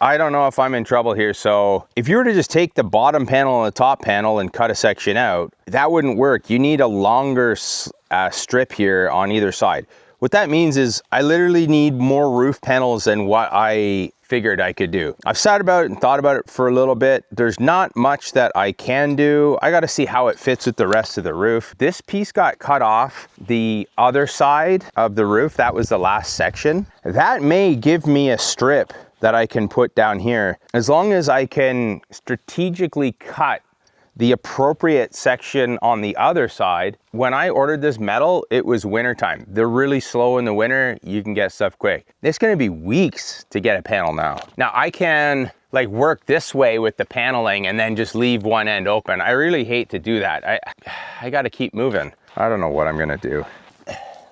I don't know if I'm in trouble here. So if you were to just take the bottom panel and the top panel and cut a section out, that wouldn't work. You need a longer strip here on either side. What that means is I literally need more roof panels than what I figured I could do. I've sat about it and thought about it for a little bit. There's not much that I can do. I got to see how it fits with the rest of the roof. This piece got cut off the other side of the roof. That was the last section. That may give me a strip that I can put down here, as long as I can strategically cut the appropriate section on the other side. When I ordered this metal, it was wintertime. They're really slow in the winter. You can get stuff quick. It's gonna be weeks to get a panel now. Now I can like work this way with the paneling and then just leave one end open. I really hate to do that. I gotta keep moving. I don't know what I'm gonna do.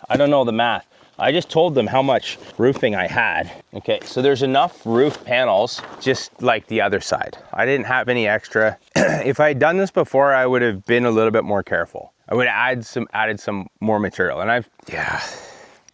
I don't know the math. I just told them how much roofing I had. Okay, so there's enough roof panels, just like the other side. I didn't have any extra. If I had done this before, I would have been a little bit more careful. I would have added some more material, and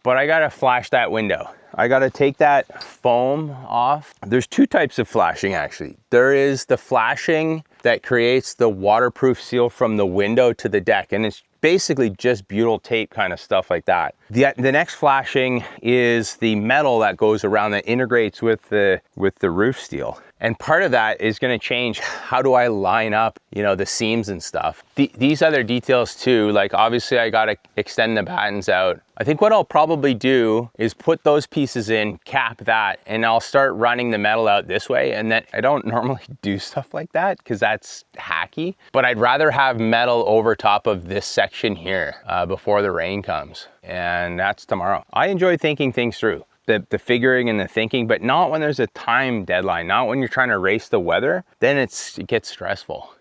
but I gotta flash that window. I gotta take that foam off. There's two types of flashing actually. There is the flashing that creates the waterproof seal from the window to the deck, and it's basically just butyl tape kind of stuff like that. The next flashing is the metal that goes around that integrates with the roof steel. And part of that is gonna change how do I line up, you know, the seams and stuff. These other details too, like obviously I gotta extend the battens out. I think what I'll probably do is put those pieces in, cap that, and I'll start running the metal out this way. And then I don't normally do stuff like that because that's hacky, but I'd rather have metal over top of this section here before the rain comes. And that's tomorrow. I enjoy thinking things through. The figuring and the thinking, but not when there's a time deadline, not when you're trying to race the weather, then it gets stressful.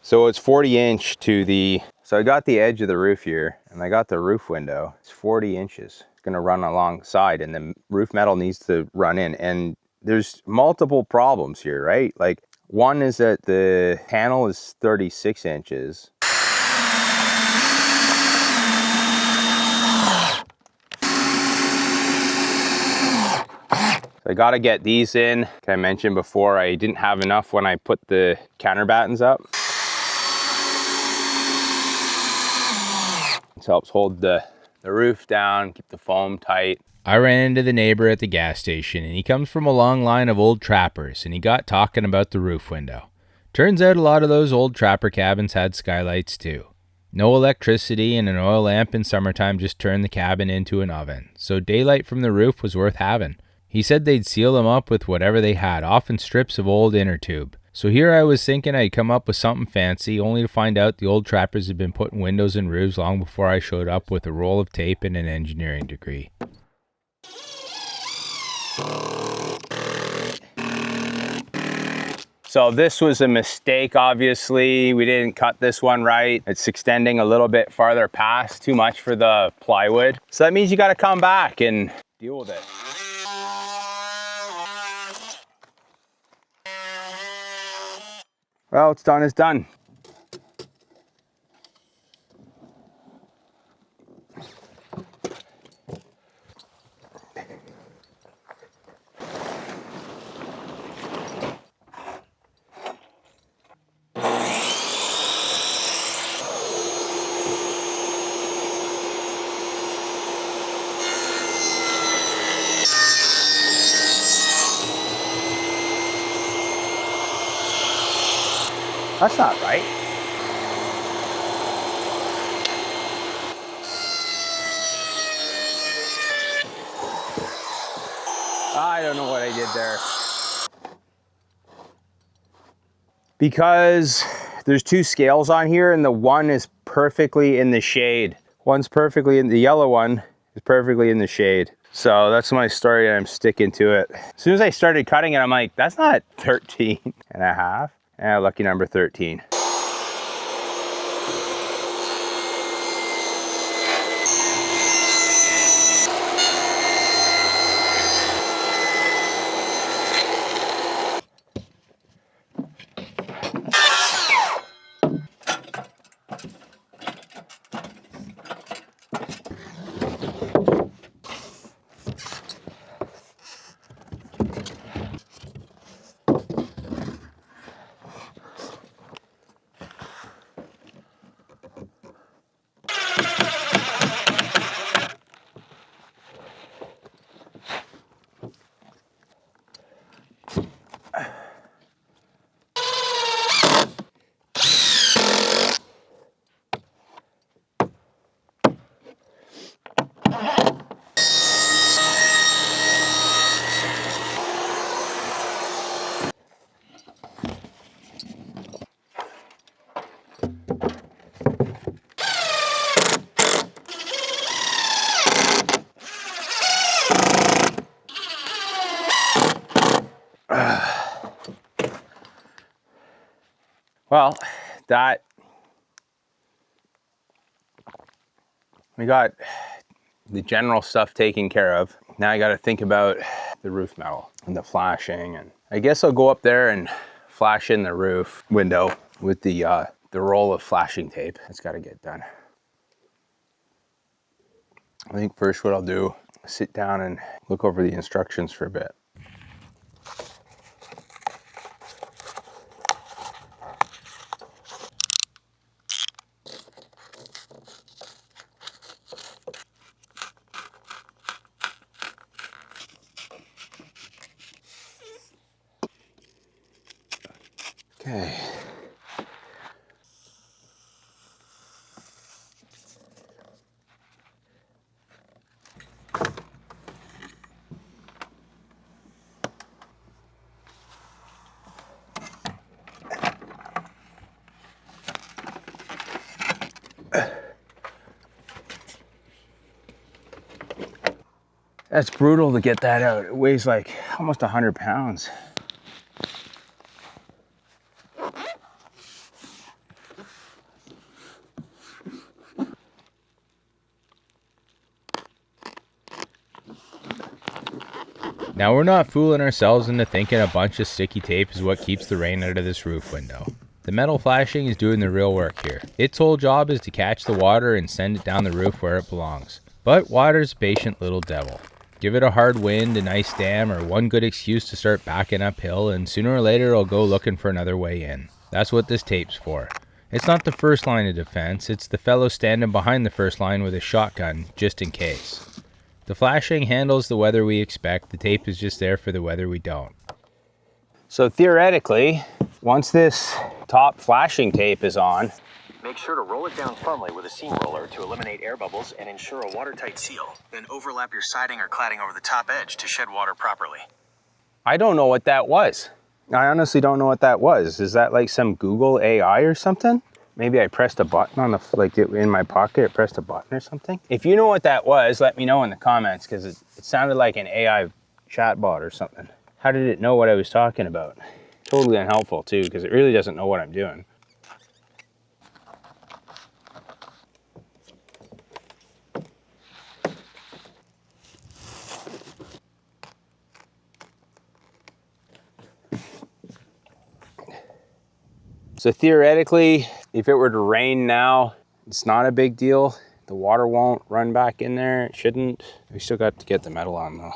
So it's 40 inch to so I got the edge of the roof here and I got the roof window. It's 40 inches. It's gonna run alongside and the roof metal needs to run in, and there's multiple problems here, right? Like, one is that the panel is 36 inches. I gotta get these in. Like I mentioned before, I didn't have enough when I put the counter battens up. This helps hold the roof down, keep the foam tight. I ran into the neighbor at the gas station, and he comes from a long line of old trappers, and he got talking about the roof window. Turns out a lot of those old trapper cabins had skylights too. No electricity, and an oil lamp in summertime just turned the cabin into an oven, so daylight from the roof was worth having. He said they'd seal them up with whatever they had, often strips of old inner tube. So here I was thinking I'd come up with something fancy, only to find out the old trappers had been putting windows in roofs long before I showed up with a roll of tape and an engineering degree. So this was a mistake, obviously. We didn't cut this one right. It's extending a little bit farther past, too much for the plywood. So that means you gotta come back and deal with it. Well, it's done, it's done. That's not right. I don't know what I did there. Because there's two scales on here and the one is perfectly in the shade. One's perfectly in the yellow one is perfectly in the shade. So that's my story and I'm sticking to it. As soon as I started cutting it, I'm like, that's not 13 and a half. Lucky number 13. Well, that we got the general stuff taken care of. Now I got to think about the roof metal and the flashing, and I guess I'll go up there and flash in the roof window with the roll of flashing tape. That's got to get done. I think first what I'll do is sit down and look over the instructions for a bit. Okay. That's brutal to get that out. It weighs like almost 100 pounds. Now we're not fooling ourselves into thinking a bunch of sticky tape is what keeps the rain out of this roof window. The metal flashing is doing the real work here. Its whole job is to catch the water and send it down the roof where it belongs. But water's a patient little devil. Give it a hard wind, an ice dam, or one good excuse to start backing uphill, and sooner or later it'll go looking for another way in. That's what this tape's for. It's not the first line of defense, it's the fellow standing behind the first line with a shotgun, just in case. The flashing handles the weather we expect, the tape is just there for the weather we don't. So theoretically, once this top flashing tape is on, make sure to roll it down firmly with a seam roller to eliminate air bubbles and ensure a watertight seal. Then overlap your siding or cladding over the top edge to shed water properly. I don't know what that was. I honestly don't know what that was. Is that like some Google AI or something? Maybe I pressed a button on the, like in my pocket, I pressed a button or something. If you know what that was, let me know in the comments, because it sounded like an AI chatbot or something. How did it know what I was talking about? Totally unhelpful too, because it really doesn't know what I'm doing. So theoretically, if it were to rain now, it's not a big deal. The water won't run back in there. It shouldn't. We still got to get the metal on though.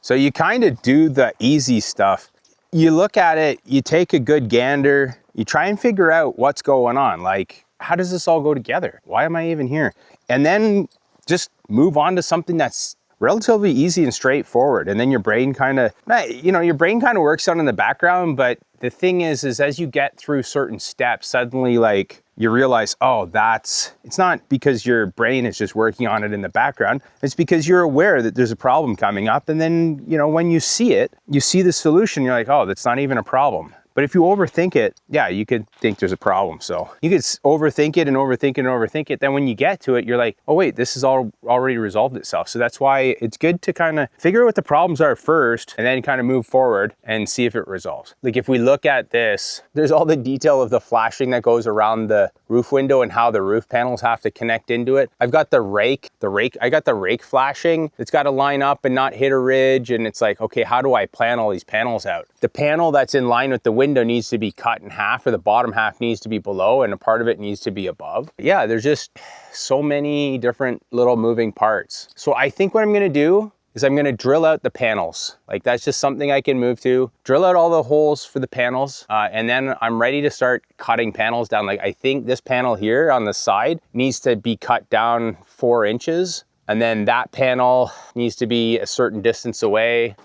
So you kind of do the easy stuff. You look at it, you take a good gander, you try and figure out what's going on. Like, how does this all go together? Why am I even here? And then just move on to something that's relatively easy and straightforward. And then your brain kind of, your brain kind of works out in the background. But the thing is as you get through certain steps, suddenly like you realize, oh, it's not because your brain is just working on it in the background. It's because you're aware that there's a problem coming up. And then, when you see it, you see the solution, you're like, oh, that's not even a problem. But if you overthink it, yeah, you could think there's a problem. So you could overthink it and overthink it and overthink it. Then when you get to it, you're like, oh wait, this has already resolved itself. So that's why it's good to kind of figure out what the problems are first and then kind of move forward and see if it resolves. Like if we look at this, there's all the detail of the flashing that goes around the roof window and how the roof panels have to connect into it. I've got I got the rake flashing. It's got to line up and not hit a ridge. And it's like, okay, how do I plan all these panels out? The panel that's in line with the window needs to be cut in half, or the bottom half needs to be below and a part of it needs to be above. Yeah, there's just so many different little moving parts. So I think what I'm going to do is I'm going to drill out the panels. Like that's just something I can move to. Drill out all the holes for the panels, and then I'm ready to start cutting panels down. Like I think this panel here on the side needs to be cut down 4 inches, and then that panel needs to be a certain distance away.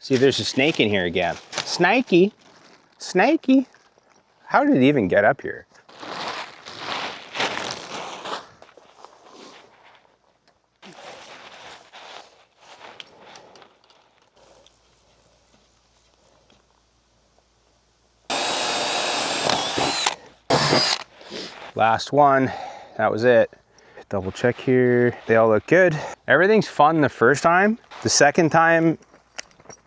See, there's a snake in here again. Snakey, snakey. How did it even get up here? Last one, that was it. Double check here, they all look good. Everything's fun the first time. The second time,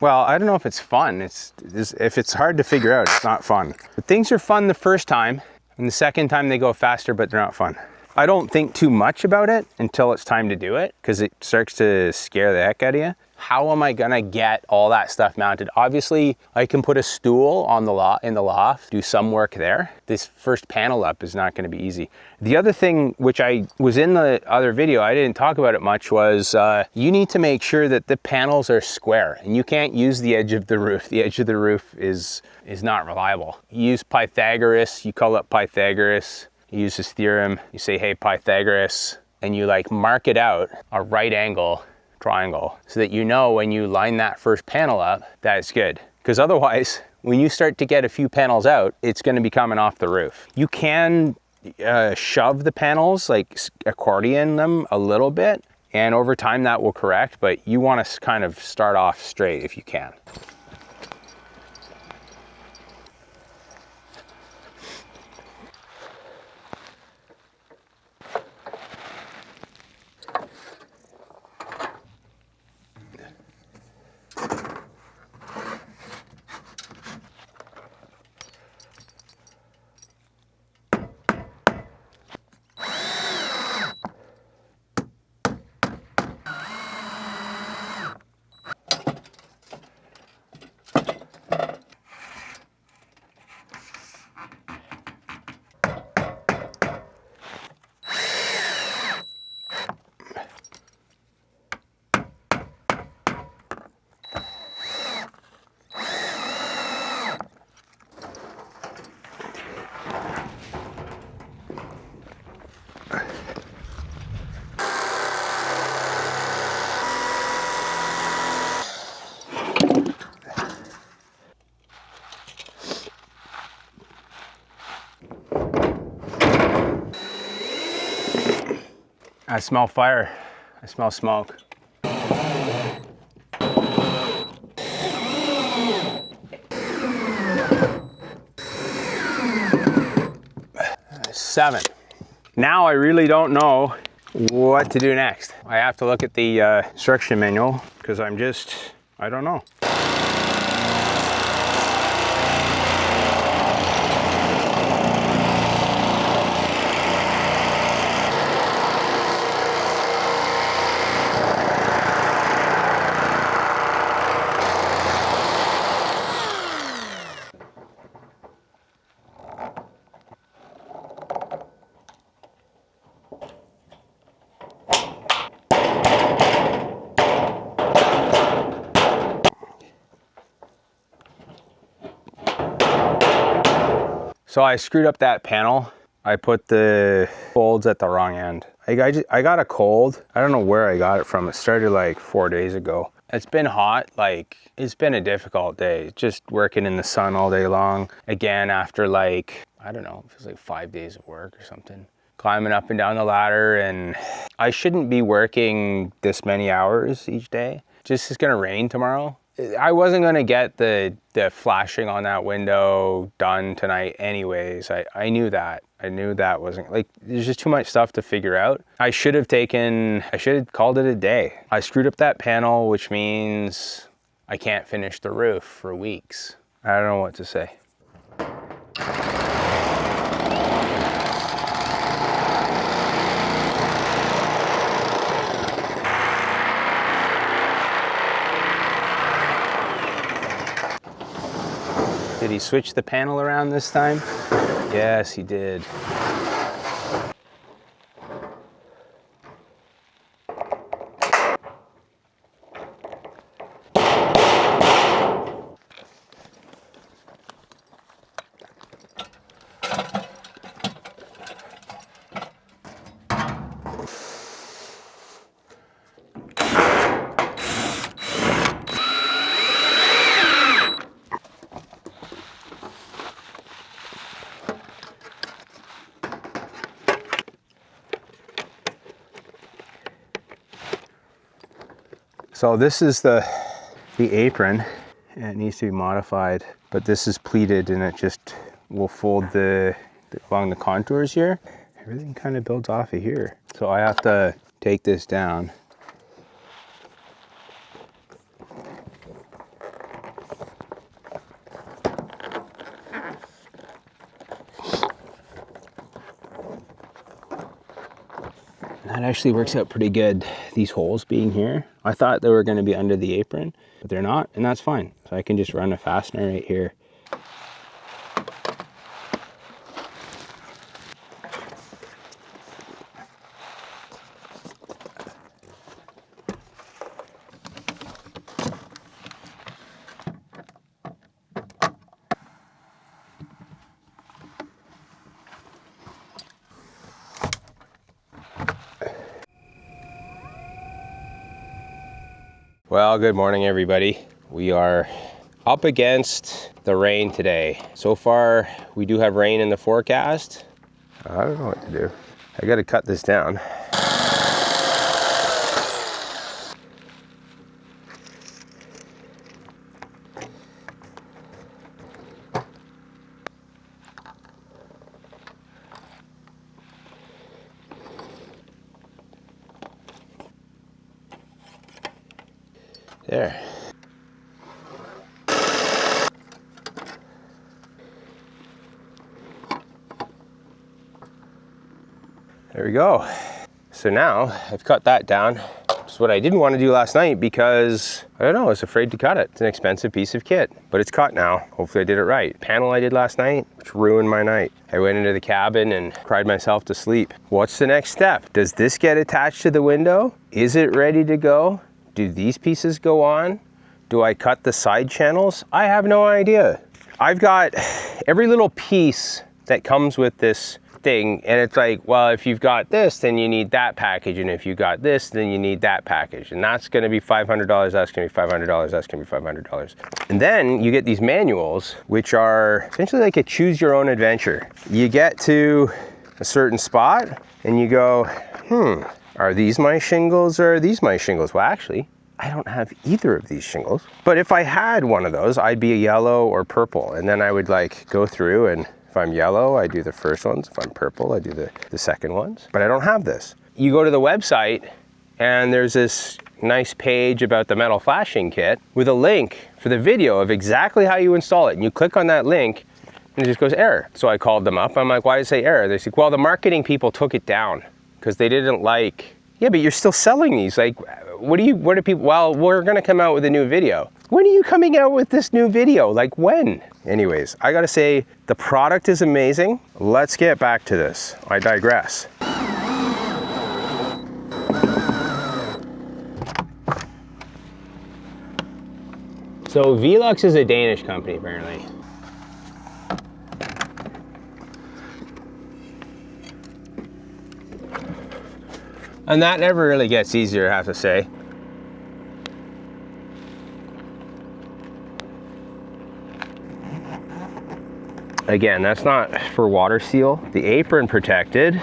well, I don't know if it's fun. If it's hard to figure out, it's not fun. But things are fun the first time, and the second time they go faster, but they're not fun. I don't think too much about it until it's time to do it, because it starts to scare the heck out of you. How am I gonna get all that stuff mounted? Obviously, I can put a stool on in the loft, do some work there. This first panel up is not gonna be easy. The other thing, which I was in the other video, I didn't talk about it much, was you need to make sure that the panels are square, and you can't use the edge of the roof. The edge of the roof is not reliable. You use Pythagoras, you call up Pythagoras, you use his theorem, you say, hey, Pythagoras, and you like mark it out, a right angle triangle, so that you know when you line that first panel up, that it's good. Because otherwise, when you start to get a few panels out, it's gonna be coming off the roof. You can shove the panels, like accordion them a little bit, and over time that will correct, but you wanna kind of start off straight if you can. I smell fire. I smell smoke. 7. Now I really don't know what to do next. I have to look at the instruction manual because I don't know. So I screwed up that panel. I put the folds at the wrong end. I got a cold. I don't know where I got it from. It started like 4 days ago. It's been hot, like it's been a difficult day. Just working in the sun all day long. Again, after like, I don't know, it was like 5 days of work or something. Climbing up and down the ladder, and I shouldn't be working this many hours each day. Just it's gonna rain tomorrow. I wasn't gonna get the flashing on that window done tonight anyways. I knew that. I knew that wasn't, like, there's just too much stuff to figure out. I should have called it a day. I screwed up that panel, which means I can't finish the roof for weeks. I don't know what to say. Did he switch the panel around this time? Yes, he did. So this is the apron, and it needs to be modified, but this is pleated and it just will fold along the contours here. everything kind of builds off of here. So I have to take this down. That actually works out pretty good, these holes being here. I thought they were going to be under the apron, but they're not, and that's fine. So I can just run a fastener right here. Well, good morning, everybody. We are up against the rain today. So far, we do have rain in the forecast. I don't know what to do. I got to cut this down. There. There we go. So now I've cut that down. It's what I didn't want to do last night because, I don't know, I was afraid to cut it. It's an expensive piece of kit, but it's cut now. Hopefully I did it right. Panel I did last night, which ruined my night. I went into the cabin and cried myself to sleep. What's the next step? Does this get attached to the window? Is it ready to go? Do these pieces go on? Do I cut the side channels? I have no idea. I've got every little piece that comes with this thing, and it's like, well, if you've got this, then you need that package, and if you got this, then you need that package, and that's gonna be $500, that's gonna be $500, that's gonna be $500. And then you get these manuals, which are essentially like a choose your own adventure. You get to a certain spot, and you go, are these my shingles or are these my shingles? Well, actually, I don't have either of these shingles. But if I had one of those, I'd be a yellow or purple. And then I would like go through, and if I'm yellow, I do the first ones. If I'm purple, I do the second ones. But I don't have this. You go to the website and there's this nice page about the metal flashing kit with a link for the video of exactly how you install it. And you click on that link and it just goes error. So I called them up. I'm like, why did it say error? They said, well, the marketing people took it down because they didn't like, yeah, but you're still selling these. Like, what are people, well, we're gonna come out with a new video. When are you coming out with this new video? Like when? Anyways, I gotta say, the product is amazing. Let's get back to this. I digress. So Velux is a Danish company, apparently. And that never really gets easier, I have to say. Again, that's not for water seal. The apron protected.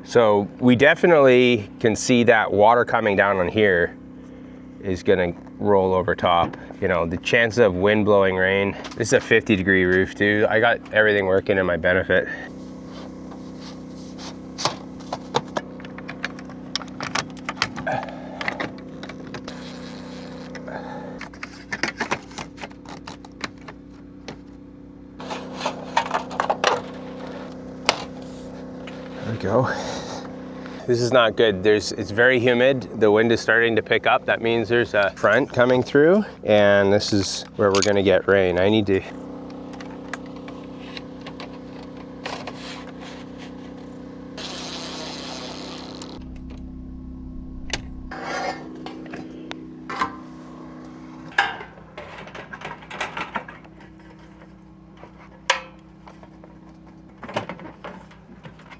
So we definitely can see that water coming down on here is gonna roll over top. You know, the chances of wind blowing rain. This is a 50-degree roof too. I got everything working in my benefit. There we go. This is not good. It's very humid. The wind is starting to pick up. That means there's a front coming through, and this is where we're gonna get rain. I need to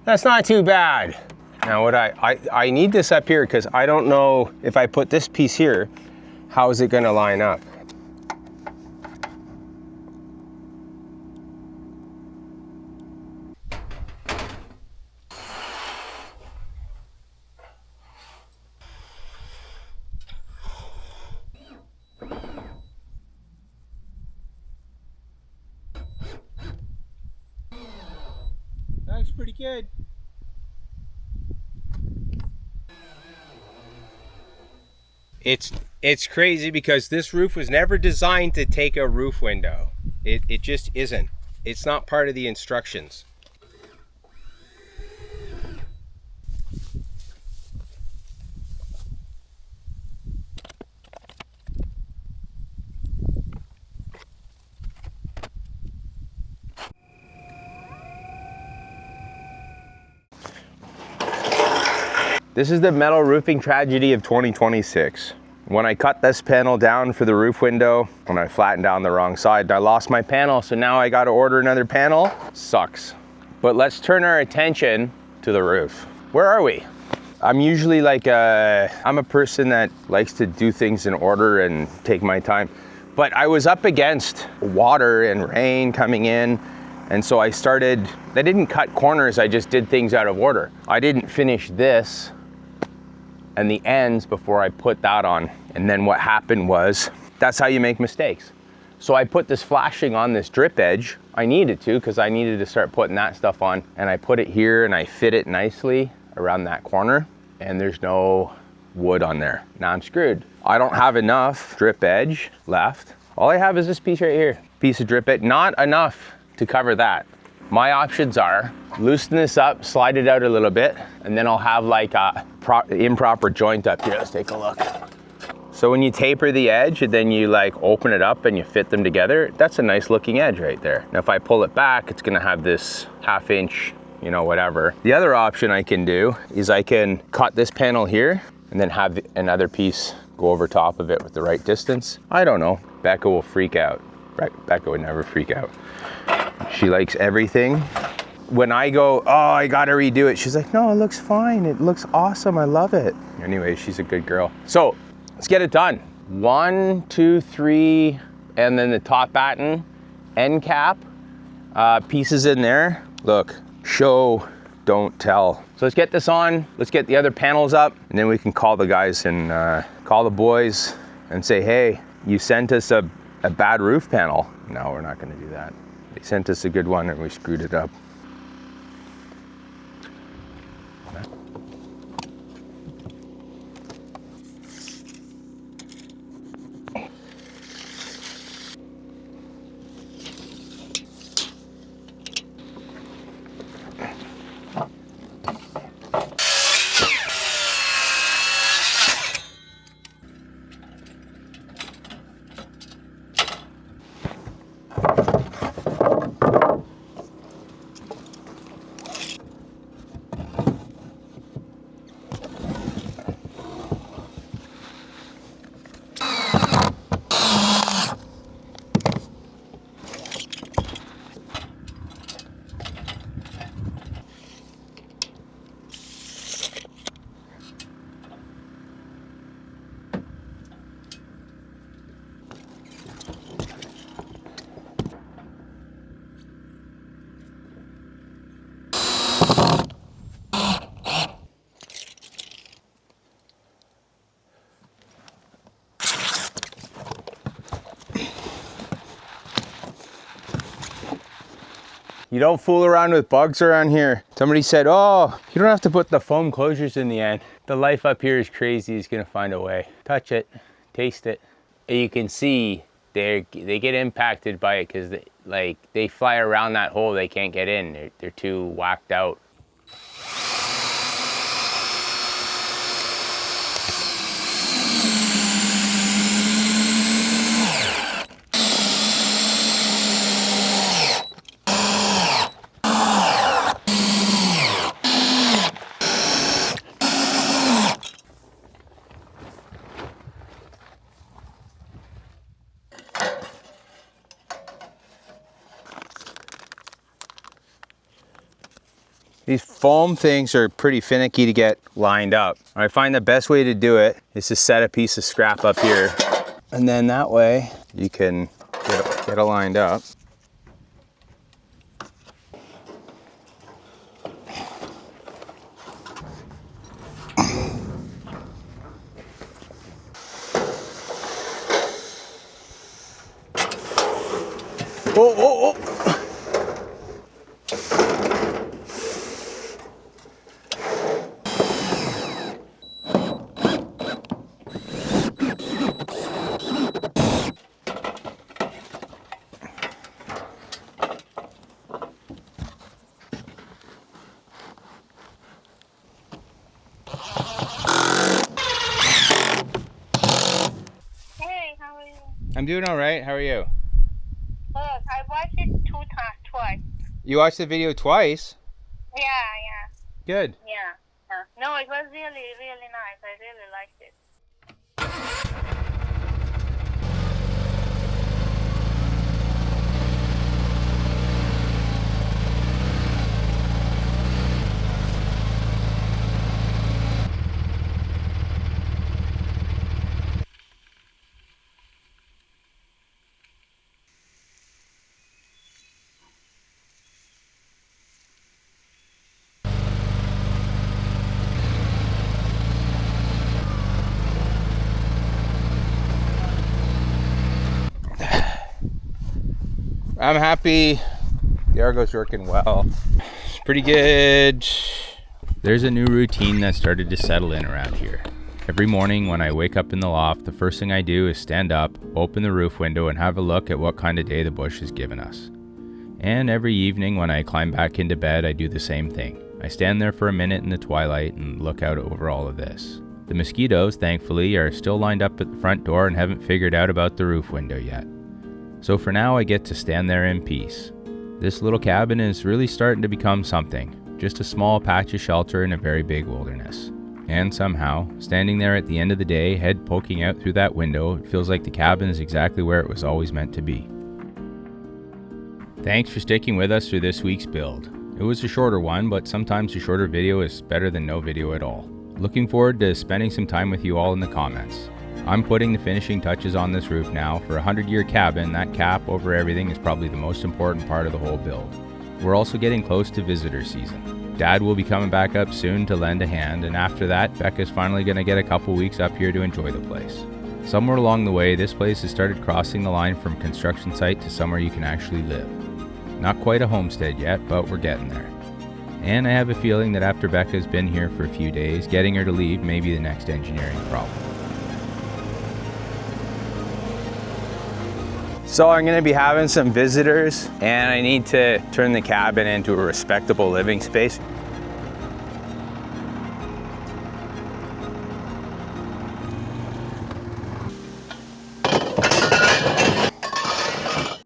That's not too bad. Now what I need this up here because I don't know if I put this piece here, how is it gonna line up? looks pretty good. It's crazy because this roof was never designed to take a roof window. It just isn't. It's not part of the instructions. This is the metal roofing tragedy of 2026. When I cut this panel down for the roof window, when I flattened down the wrong side, I lost my panel, so now I got to order another panel. Sucks. But let's turn our attention to the roof. Where are we? I'm usually like I'm a person that likes to do things in order and take my time. But I was up against water and rain coming in, and so I didn't cut corners, I just did things out of order. I didn't finish this and the ends before I put that on. And then what happened was, that's how you make mistakes. So I put this flashing on this drip edge. I needed to, because I needed to start putting that stuff on. And I put it here and I fit it nicely around that corner, and there's no wood on there. Now I'm screwed. I don't have enough drip edge left. All I have is this piece right here. Piece of drip edge, not enough to cover that. My options are loosen this up, slide it out a little bit, and then I'll have like a improper joint up here. Let's take a look. So when you taper the edge and then you like open it up and you fit them together, that's a nice looking edge right there. Now if I pull it back, it's gonna have this 1/2 inch, you know, whatever. The other option I can do is I can cut this panel here and then have another piece go over top of it with the right distance. I don't know, Becca will freak out. Becca would never freak out. She likes everything. When I go, oh, I gotta redo it, she's like, no, it looks fine. It looks awesome, I love it. Anyway, she's a good girl. So let's get it done. 1, 2, 3, and then the top batten, end cap, pieces in there. Look, show, don't tell. So let's get this on, let's get the other panels up, and then we can call the guys and call the boys and say, hey, you sent us a bad roof panel. No, we're not gonna do that. They sent us a good one and we screwed it up. You don't fool around with bugs around here. Somebody said, oh, you don't have to put the foam closures in the end. The life up here is crazy. He's gonna find a way. Touch it, taste it. And you can see they get impacted by it because they fly around that hole. They can't get in. They're too whacked out. These foam things are pretty finicky to get lined up. I find the best way to do it is to set a piece of scrap up here. And then that way you can get it lined up. Oh, oh, oh. doing all right. How are you? Good. I watched it twice. You watched the video twice? Yeah. Good. Yeah. No, it was really, really nice. I really liked it. I'm happy. The Argo's working well. It's pretty good. There's a new routine that started to settle in around here. Every morning when I wake up in the loft, the first thing I do is stand up, open the roof window, and have a look at what kind of day the bush has given us. And every evening when I climb back into bed, I do the same thing. I stand there for a minute in the twilight and look out over all of this. The mosquitoes, thankfully, are still lined up at the front door and haven't figured out about the roof window yet. So for now, I get to stand there in peace. This little cabin is really starting to become something, just a small patch of shelter in a very big wilderness. And somehow, standing there at the end of the day, head poking out through that window, it feels like the cabin is exactly where it was always meant to be. Thanks for sticking with us through this week's build. It was a shorter one, but sometimes a shorter video is better than no video at all. Looking forward to spending some time with you all in the comments. I'm putting the finishing touches on this roof now. For a 100-year cabin, that cap over everything is probably the most important part of the whole build. We're also getting close to visitor season. Dad will be coming back up soon to lend a hand, and after that, Becca's finally going to get a couple weeks up here to enjoy the place. Somewhere along the way, this place has started crossing the line from construction site to somewhere you can actually live. Not quite a homestead yet, but we're getting there. And I have a feeling that after Becca's been here for a few days, getting her to leave may be the next engineering problem. So I'm gonna be having some visitors and I need to turn the cabin into a respectable living space.